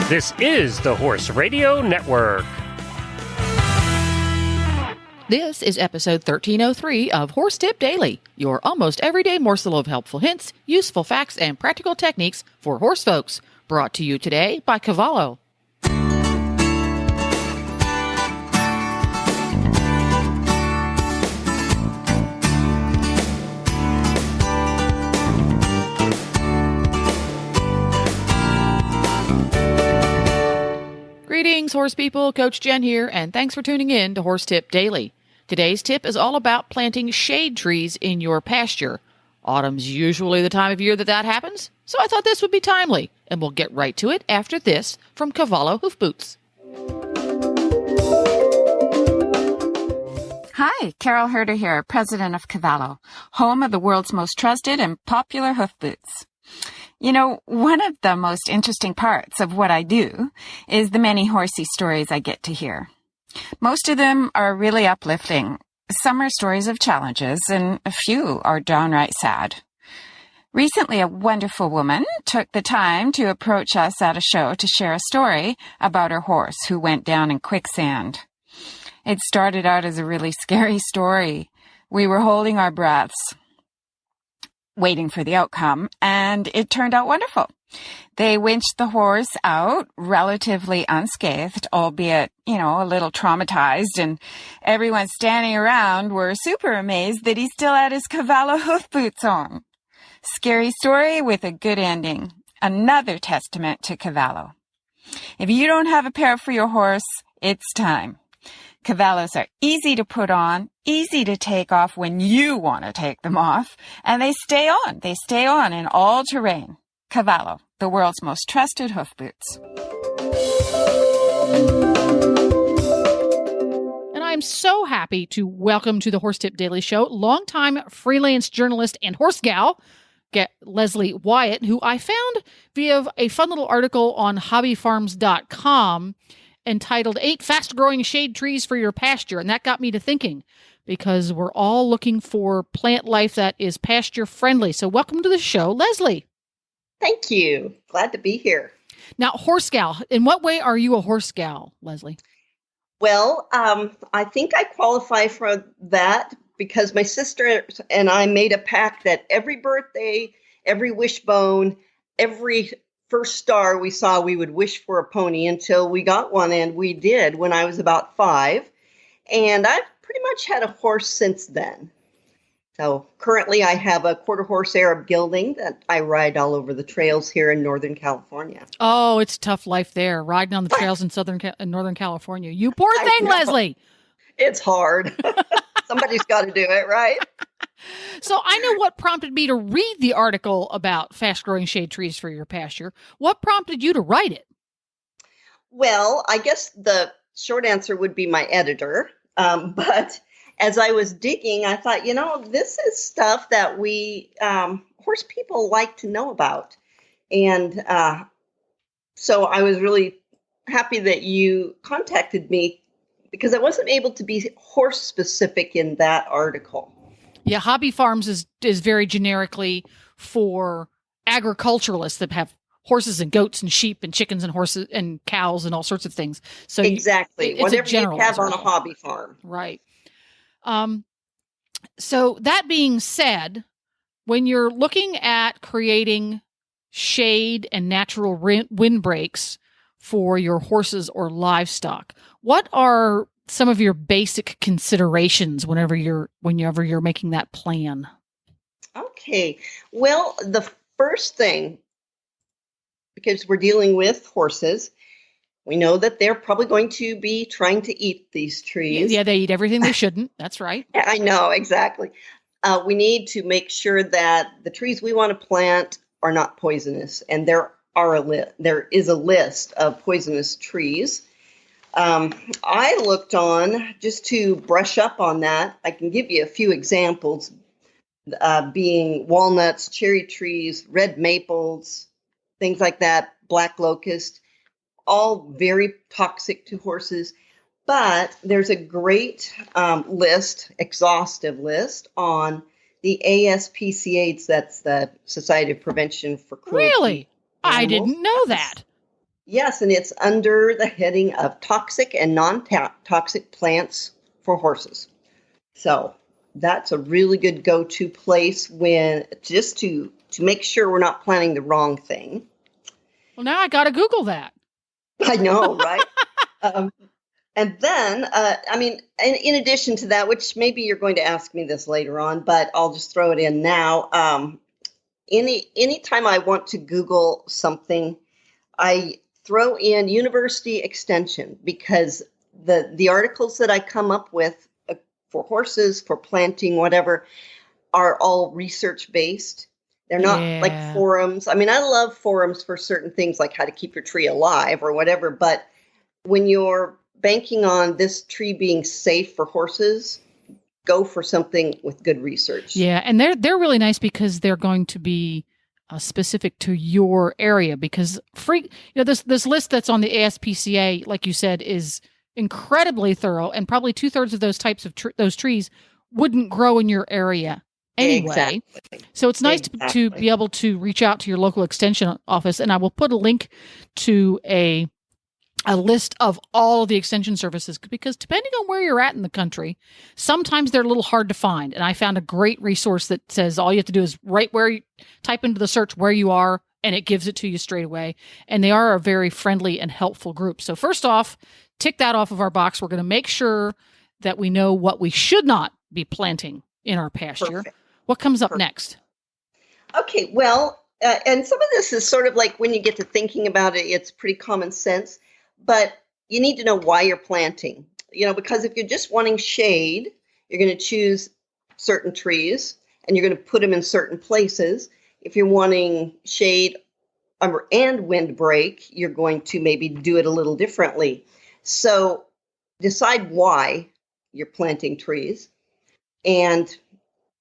This is the Horse Radio Network. This is episode 1303 of Horse Tip Daily, your almost everyday morsel of helpful hints, useful facts, and practical techniques for horse folks. Brought to you today by Cavallo. Greetings, horse people. Coach Jen here, and thanks for tuning in to Horse Tip Daily. Today's tip is all about planting shade trees in your pasture. Autumn's usually the time of year that happens, so I thought this would be timely, and we'll get right to it after this from Cavallo Hoof Boots. Hi, Carol Herder here, president of Cavallo, home of the world's most trusted and popular hoof boots. You know, one of the most interesting parts of what I do is the many horsey stories I get to hear. Most of them are really uplifting. Some are stories of challenges, and a few are downright sad. Recently, a wonderful woman took the time to approach us at a show to share a story about her horse who went down in quicksand. It started out as a really scary story. We were holding our breaths, waiting for the outcome, and it turned out wonderful. They winched the horse out relatively unscathed, albeit, a little traumatized, and everyone standing around were super amazed that he still had his Cavallo hoof boots on. Scary story with a good ending. Another testament to Cavallo. If you don't have a pair for your horse, it's time. Cavallos are easy to put on, easy to take off when you want to take them off, and they stay on. They stay on in all terrain. Cavallo, the world's most trusted hoof boots. And I'm so happy to welcome to the Horse Tip Daily Show longtime freelance journalist and horse gal, Leslie Wyatt, who I found via a fun little article on hobbyfarms.com entitled 8 Fast-Growing Shade Trees for Your Pasture. And that got me to thinking, because we're all looking for plant life that is pasture-friendly. So welcome to the show, Leslie. Thank you. Glad to be here. Now, horse gal, in what way are you a horse gal, Leslie? Well, I think I qualify for that because my sister and I made a pact that every birthday, every wishbone, every first star we saw, we would wish for a pony until we got one, and we did when I was about 5. And I've pretty much had a horse since then. So currently I have a quarter horse Arab gelding that I ride all over the trails here in Northern California. Oh, it's a tough life there, riding on the trails in Northern California. You poor thing, Leslie. It's hard. Somebody's got to do it, right? So I know what prompted me to read the article about fast-growing shade trees for your pasture. What prompted you to write it? Well, I guess the short answer would be my editor. But as I was digging, I thought, this is stuff that we horse people like to know about. And so I was really happy that you contacted me because I wasn't able to be horse specific in that article. Yeah, Hobby Farms is very generically for agriculturalists that have horses and goats and sheep and chickens and horses and cows and all sorts of things. So exactly, whatever you have on a hobby farm, right? So that being said, when you're looking at creating shade and natural windbreaks for your horses or livestock, what are some of your basic considerations whenever you're making that plan? Okay. Well, the first thing, because we're dealing with horses, we know that they're probably going to be trying to eat these trees. Yeah, they eat everything they shouldn't. That's right. I know, exactly. We need to make sure that the trees we want to plant are not poisonous. And there is a list of poisonous trees. I looked on, just to brush up on that, I can give you a few examples, being walnuts, cherry trees, red maples, things like that, black locust, all very toxic to horses. But there's a great exhaustive list on the ASPCA's, that's the Society of Prevention for Cruelty. Really? I didn't know that. Yes, and it's under the heading of toxic and non-toxic plants for horses. So that's a really good go-to place when just to make sure we're not planting the wrong thing. Well, now I got to Google that. I know, right? And then, in addition to that, which maybe you're going to ask me this later on, but I'll just throw it in now. Anytime I want to Google something, I throw in university extension, because the articles that I come up with for horses, for planting, whatever, are all research based. They're not like forums. I mean, I love forums for certain things like how to keep your tree alive or whatever, but when you're banking on this tree being safe for horses, go for something with good research. Yeah, and they're really nice because they're going to be specific to your area. Because this list that's on the ASPCA, like you said, is incredibly thorough, and probably 2/3 of those types of those trees wouldn't grow in your area anyway. Exactly. So it's nice to be able to reach out to your local extension office, and I will put a link to a list of all of the extension services, because depending on where you're at in the country, sometimes they're a little hard to find. And I found a great resource that says all you have to do is type into the search where you are, and it gives it to you straight away. And they are a very friendly and helpful group. So first off, tick that off of our box. We're going to make sure that we know what we should not be planting in our pasture. Perfect. What comes up next? Okay, well, and some of this is sort of like when you get to thinking about it, it's pretty common sense. But you need to know why you're planting, because if you're just wanting shade, you're going to choose certain trees and you're going to put them in certain places. If you're wanting shade and windbreak, you're going to maybe do it a little differently. So decide why you're planting trees, and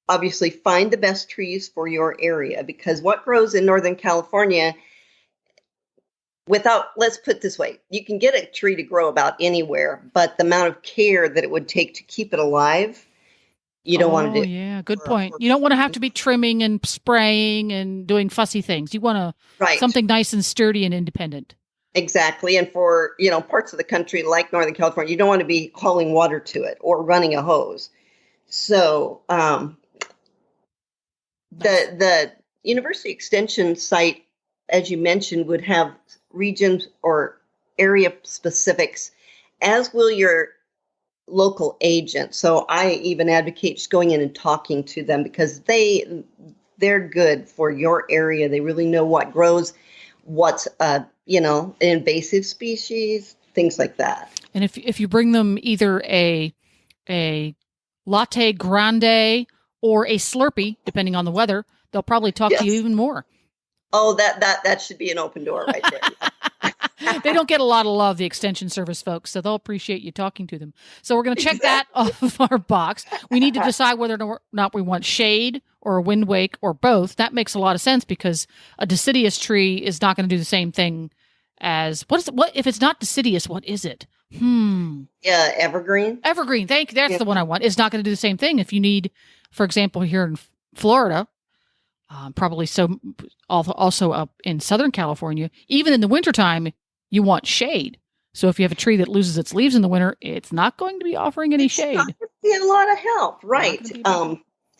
obviously find the best trees for your area, because what grows in Northern California, let's put it this way, you can get a tree to grow about anywhere, but the amount of care that it would take to keep it alive, you don't want to do. Oh, yeah, good point. You don't want to have to be trimming and spraying and doing fussy things. You want something nice and sturdy and independent. Exactly. And for, parts of the country like Northern California, you don't want to be hauling water to it or running a hose. So the University Extension site, as you mentioned, would have regions or area specifics, as will your local agent. So I even advocate just going in and talking to them, because they're good for your area. They really know what grows, what's an invasive species, things like that. And if you bring them either a latte grande or a Slurpee, depending on the weather, they'll probably talk to you even more. Oh, that should be an open door right there. They don't get a lot of love, the extension service folks, so they'll appreciate you talking to them. So we're going to check that off of our box. We need to decide whether or not we want shade or a wind wake or both. That makes a lot of sense, because a deciduous tree is not going to do the same thing as what if it's not deciduous? What is it? Yeah, evergreen. Evergreen. Thank you. That's the one I want. It's not going to do the same thing. If you need, for example, here in Florida, probably so also up in Southern California, even in the wintertime, you want shade. So if you have a tree that loses its leaves in the winter, it's not going to be offering any shade. Not going to be a lot of help, right?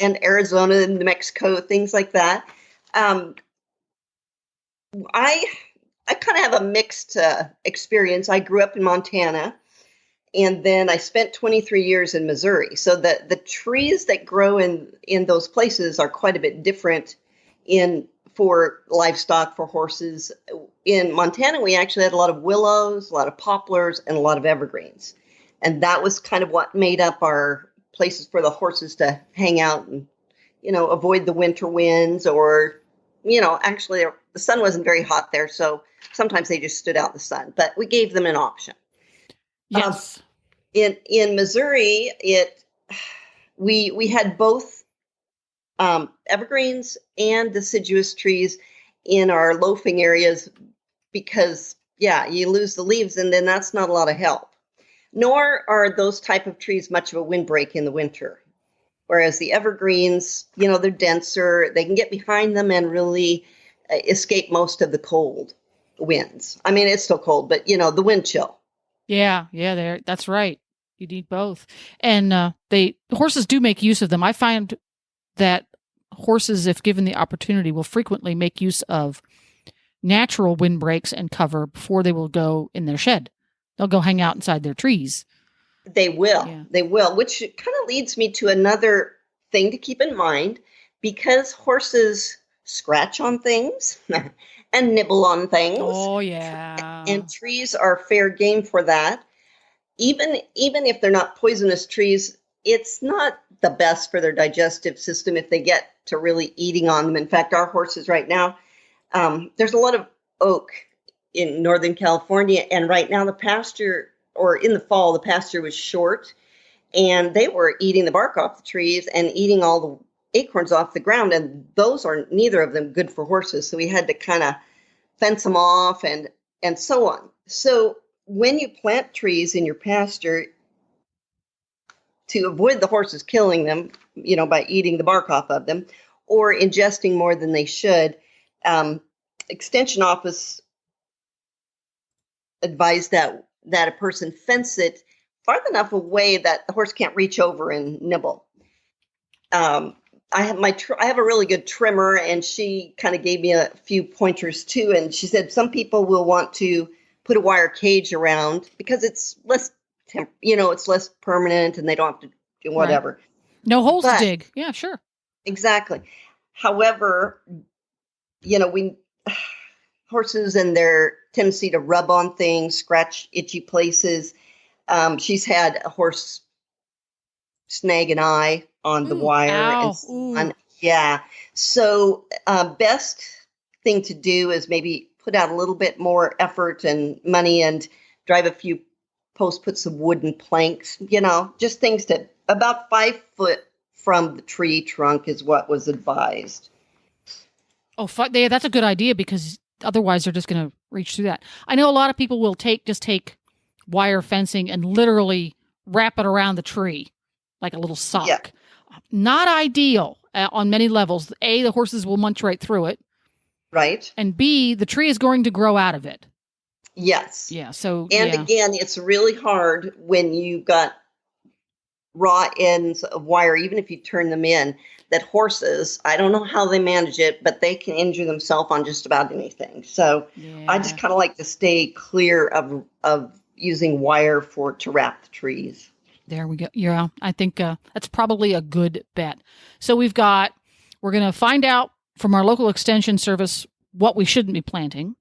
And Arizona, New Mexico, things like that. I kind of have a mixed experience. I grew up in Montana, and then I spent 23 years in Missouri. So the trees that grow in those places are quite a bit different for livestock, for horses. In Montana, we actually had a lot of willows, a lot of poplars, and a lot of evergreens. And that was kind of what made up our places for the horses to hang out and, avoid the winter winds, or, actually the sun wasn't very hot there. So sometimes they just stood out in the sun, but we gave them an option. Yes. In Missouri, we had both evergreens and deciduous trees in our loafing areas, because you lose the leaves, and then that's not a lot of help. Nor are those type of trees much of a windbreak in the winter. Whereas the evergreens, they're denser, they can get behind them and really escape most of the cold. winds. I mean, it's still cold, but the wind chill. Yeah, that's right. You need both. And horses do make use of them. I find that horses, if given the opportunity, will frequently make use of natural windbreaks and cover before they will go in their shed. They'll go hang out inside their trees. They will. Yeah. They will, which kind of leads me to another thing to keep in mind, because horses scratch on things and nibble on things. Oh, yeah. And trees are fair game for that. Even if they're not poisonous trees, it's not the best for their digestive system if they get to really eating on them. In fact, our horses right now, there's a lot of oak in Northern California, and right now the pasture, or in the fall, the pasture was short, and they were eating the bark off the trees and eating all the acorns off the ground, and those are neither of them good for horses. So we had to kind of fence them off and so on. So when you plant trees in your pasture, to avoid the horses killing them, by eating the bark off of them or ingesting more than they should, Extension Office advised that a person fence it far enough away that the horse can't reach over and nibble. I have a really good trimmer, and she kind of gave me a few pointers too. And she said some people will want to put a wire cage around because it's less, it's less permanent, and they don't have to do whatever. Right. No holes to dig. Yeah, sure. Exactly. However, horses and their tendency to rub on things, scratch itchy places. She's had a horse snag an eye on the wire. Ow. Yeah. So best thing to do is maybe put out a little bit more effort and money and drive a few posts, put some wooden planks, just things to about 5 foot from the tree trunk is what was advised. Oh, that's a good idea, because otherwise they're just going to reach through that. I know a lot of people will take wire fencing and literally wrap it around the tree like a little sock. Yeah. Not ideal on many levels. A, the horses will munch right through it. Right. And B, the tree is going to grow out of it. Yes. Yeah. So, again, it's really hard when you've got raw ends of wire, even if you turn them in, that horses, I don't know how they manage it, but they can injure themselves on just about anything. So I just kind of like to stay clear of using wire to wrap the trees. There we go. Yeah, I think that's probably a good bet. So we're going to find out from our local extension service what we shouldn't be planting.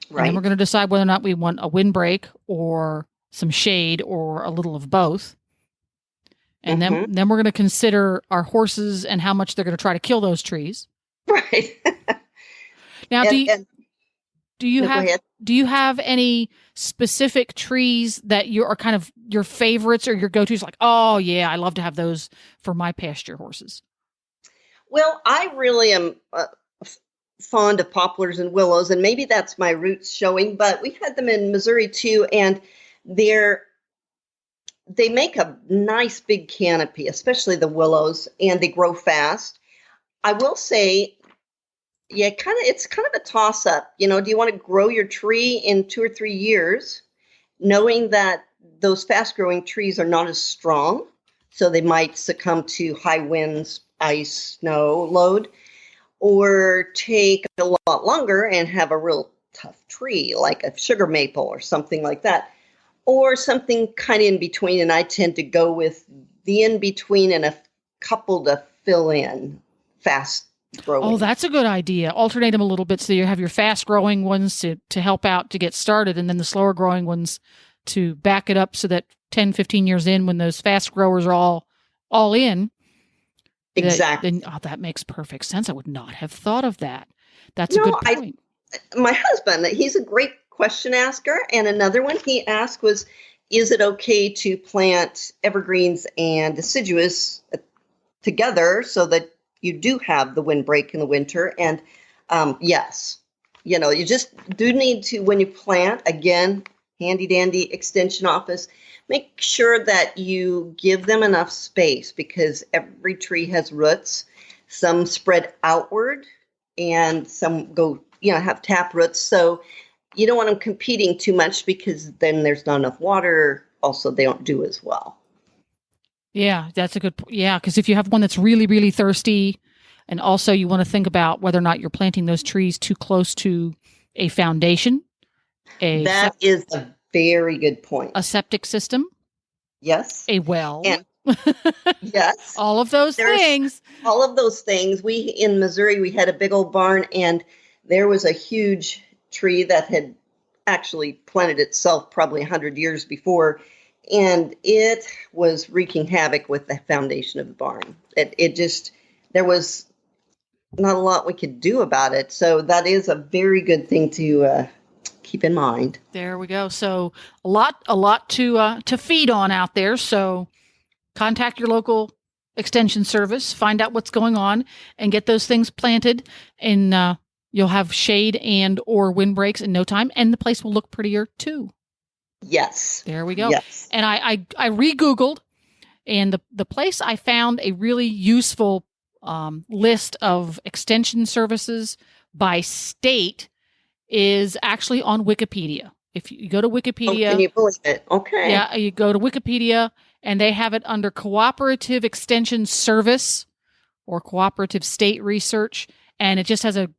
Right. And then we're going to decide whether or not we want a windbreak or some shade or a little of both. And then we're going to consider our horses and how much they're going to try to kill those trees. Right. Now, do you have any specific trees that are kind of your favorites or your go-tos? Like, oh yeah, I love to have those for my pasture horses. Well, I really am fond of poplars and willows, and maybe that's my roots showing. But we had them in Missouri too, and they make a nice big canopy, especially the willows, and they grow fast. I will say, it's kind of a toss-up. Do you want to grow your tree in 2 or 3 years, knowing that those fast-growing trees are not as strong, so they might succumb to high winds, ice, snow load, or take a lot longer and have a real tough tree, like a sugar maple or something like that. Or something kind of in between, and I tend to go with the in between and a couple to fill in fast growing. Oh, that's a good idea. Alternate them a little bit so you have your fast growing ones to help out to get started, and then the slower growing ones to back it up so that 10, 15 years in, when those fast growers are all in. Exactly. That makes perfect sense. I would not have thought of that. That's a good point. My husband, he's a great question asker, and another one he asked was, is it okay to plant evergreens and deciduous together so that you do have the windbreak in the winter? And yes, you just do need to, when you plant, again, handy dandy extension office, make sure that you give them enough space, because every tree has roots. Some spread outward and some go, have tap roots. So you don't want them competing too much because then there's not enough water. Also, they don't do as well. Yeah, that's a good yeah, because if you have one that's really, really thirsty, and also you want to think about whether or not you're planting those trees too close to a foundation. That is a very good point. A septic system. Yes. A well. And, yes. All of those things. All of those things. In Missouri, we had a big old barn, and there was a huge tree that had actually planted itself probably 100 years before, and it was wreaking havoc with the foundation of the barn. There was not a lot we could do about it. So that is a very good thing to keep in mind. There we go. So a lot to feed on out there. So contact your local extension service, find out what's going on, and get those things planted. And you'll have shade and or windbreaks in no time, and the place will look prettier too. Yes. There we go. Yes. And I re-Googled, and the place I found a really useful list of extension services by state is actually on Wikipedia. If you go to Wikipedia. Oh, can you believe it? Okay. Yeah, you go to Wikipedia, and they have it under Cooperative Extension Service or Cooperative State Research. And it just has a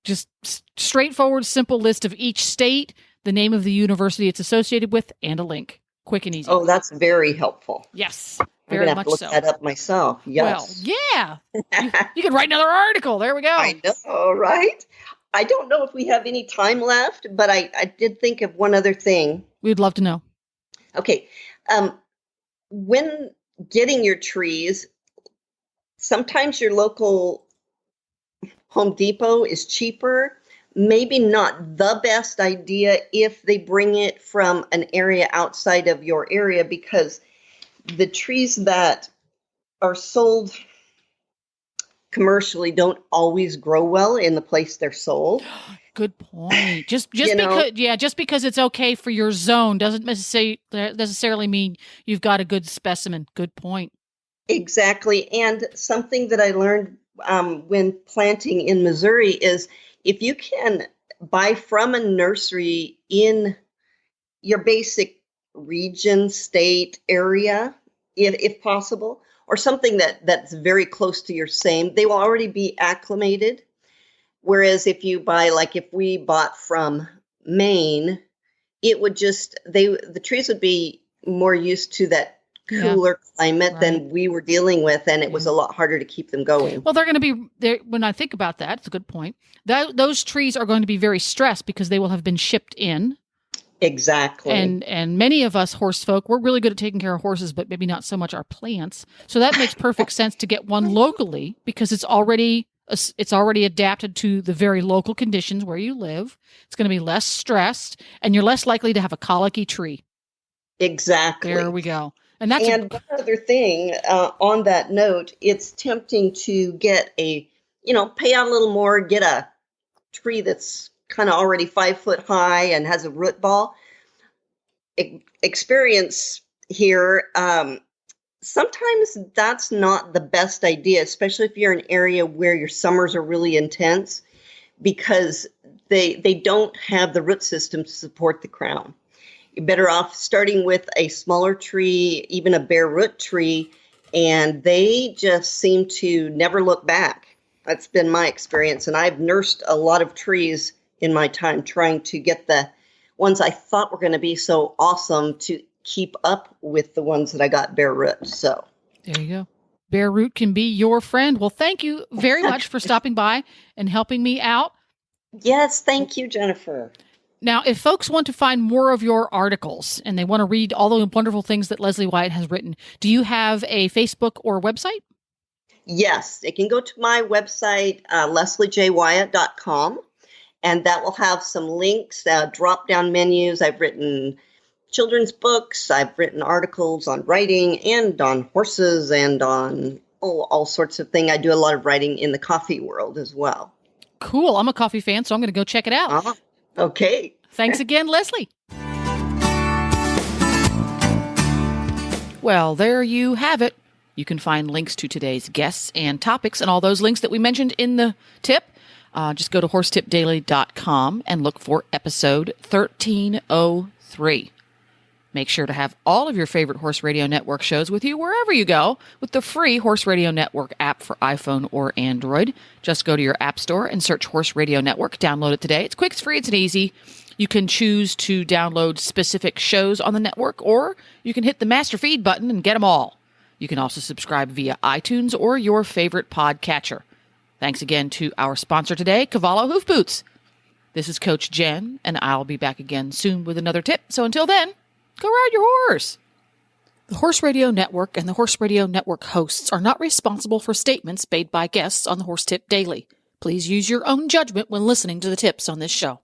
straightforward, simple list of each state, the name of the university it's associated with, and a link. Quick and easy. Oh, that's very helpful. Yes, very much so. I'm going to have to look that up myself. Yes. Well, yeah. you could write another article. There we go. I know, right? I don't know if we have any time left, but I did think of one other thing. We'd love to know. Okay. When getting your trees, sometimes your local Home Depot is cheaper. Maybe not the best idea if they bring it from an area outside of your area, because the trees that are sold commercially don't always grow well in the place they're sold. Good point. Just because it's okay for your zone doesn't necessarily mean you've got a good specimen. Good point. Exactly. And something that I learned when planting in Missouri is if you can buy from a nursery in your basic region, state, area, if possible, or something that's very close to your same, they will already be acclimated. Whereas if you buy, like if we bought from Maine, it would the trees would be more used to that cooler climate than we were dealing with, and it was a lot harder to keep them going. Well, they're going to be there. When I think about that, it's a good point. Those trees are going to be very stressed because they will have been shipped in. Exactly. And many of us horse folk, we're really good at taking care of horses, but maybe not so much our plants. So that makes perfect sense to get one locally because it's already adapted to the very local conditions where you live. It's going to be less stressed, and you're less likely to have a colicky tree. Exactly. There we go. And one other thing on that note, it's tempting to get pay out a little more, get a tree that's kind of already 5 foot high and has a root ball. Experience here, sometimes that's not the best idea, especially if you're in an area where your summers are really intense, because they don't have the root system to support the crown. You're better off starting with a smaller tree, even a bare root tree, and they just seem to never look back. That's been my experience, and I've nursed a lot of trees in my time trying to get the ones I thought were going to be so awesome to keep up with the ones that I got bare root. So there you go. Bare root can be your friend. Well, thank you very much for stopping by and helping me out. Yes, thank you, Jennifer. Now, if folks want to find more of your articles and they want to read all the wonderful things that Leslie Wyatt has written, do you have a Facebook or website? Yes, they can go to my website, lesliejwyatt.com, and that will have some links, drop-down menus. I've written children's books. I've written articles on writing and on horses and on all sorts of things. I do a lot of writing in the coffee world as well. Cool. I'm a coffee fan, so I'm going to go check it out. Uh-huh. Okay. Thanks again, Leslie. Well, there you have it. You can find links to today's guests and topics and all those links that we mentioned in the tip Just go to horsetipdaily.com and look for episode 1303. Make sure to have all of your favorite Horse Radio Network shows with you wherever you go with the free Horse Radio Network app for iPhone or Android. Just go to your app store and search Horse Radio Network. Download it today. It's quick, it's free, it's easy. You can choose to download specific shows on the network, or you can hit the master feed button and get them all. You can also subscribe via iTunes or your favorite podcatcher. Thanks again to our sponsor today, Cavallo Hoof Boots. This is Coach Jen, and I'll be back again soon with another tip. So until then, go ride your horse. The Horse Radio Network and the Horse Radio Network hosts are not responsible for statements made by guests on the Horse Tip Daily. Please use your own judgment when listening to the tips on this show.